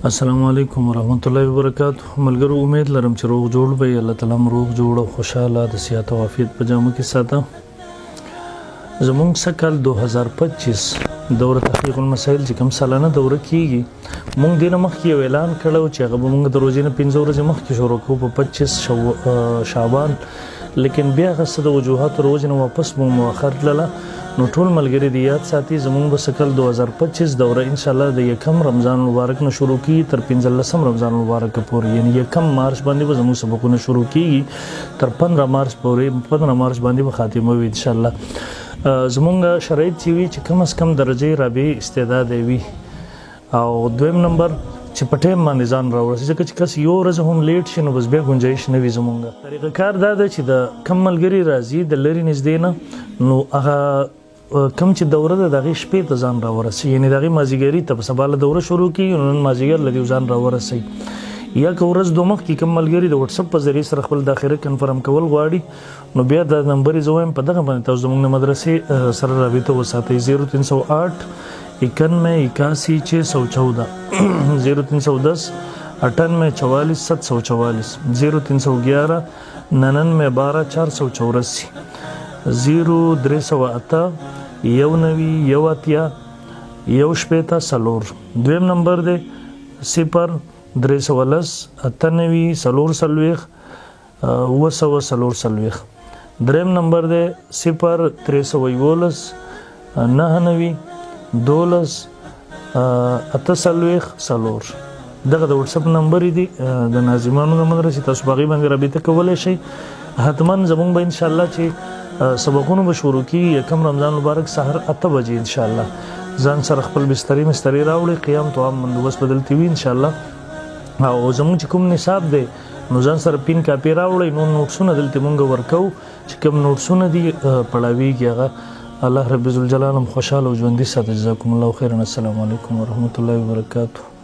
السلام علیکم ورحمت الله وبرکاته. ملګرو امید لرم چې روغ جوړ به الله تعالی روغ جوړ او خوشاله د صحت او عافیت په جامه کې ساته. زموږ سکل 2025 دوره تحقیق المسائل چې کوم سالانه دوره کیږي موږ دینه مخکې اعلان کړو چې هغه موږ د روزې نه 15 ورځې مخکې شروع کوو په 25 شعبان، لیکن بیا غسه د وجوهات روزې نه واپس مو مؤخر لاله. نو ټول ملګری دی یاد ساتي زموږ به سکل 2025 دوره ان شاء الله د 1 رمضان مبارک نه شروع کی تر 15 رمضان مبارک پورې، یعنی 1 مارچ باندې به زموږ سبقونه شروع کیږي تر 15 مارچ پورې. 15 مارچ باندې به خاتمه وي ان شاء الله. زموږ شرایط چې وي چې کم از کم درجه رابع استعداد وي، او دویم نمبر چې په ټیم باندې ځان راوړي، ځکه چې کس یو ورځ هم لیټ شي نو بس بیا گنجائش نه وي. زموږ طریقه کار دا ده چې د کم ملګری راځي د لری نږدې نه، نو هغه کم چې دوره ده دغه شپې ته ځان راورسي، یعنی دغه مازیګری ته په سبا له دوره شروع کی نن مازیګر لدی ځان راورسي. یا که ورځ دوه مخ کې کم ملګری د واتس اپ په ذریعہ سره خپل داخله کنفرم کول غواړي نو بیا د نمبر زویم په دغه باندې تاسو زموږ مدرسې سره رابطه وساتئ 0308 91 81 614 0310 98 44 744 0311 99 12 484 0308 یونوي یواتیا یو شپېته سلور. دویم نمبر دی 0310 اتنوي سلور سلويخ وسو سلور سلويخ. دریم نمبر دی 0311 نهنوي دولس اتسلويخ سلور. دغه د واتس اپ نمبر دی د ناظمانو د مدرسې، تاسو باغی باندې رابطه کولای شئ. حتما زمونږ به ان شاء الله چې سبقونه به شروع کی 1 رمضان مبارک سحر 8 بجې ان شاء الله. ځان سره خپل بسترې مستری راوړي، قیام تو عام بندوبست بدلتی وي ان شاء الله. او زموږ چې کوم نصاب دی نو ځان سره پین کاپی راوړي، نو نوټسونه دلته مونږ ورکو چې کوم نوټسونه دي پړاویږي هغه الله رب ذل جلاله خوشاله او ژوندۍ ساتي. جزاکم الله خیرا. السلام علیکم ورحمت الله وبرکاته.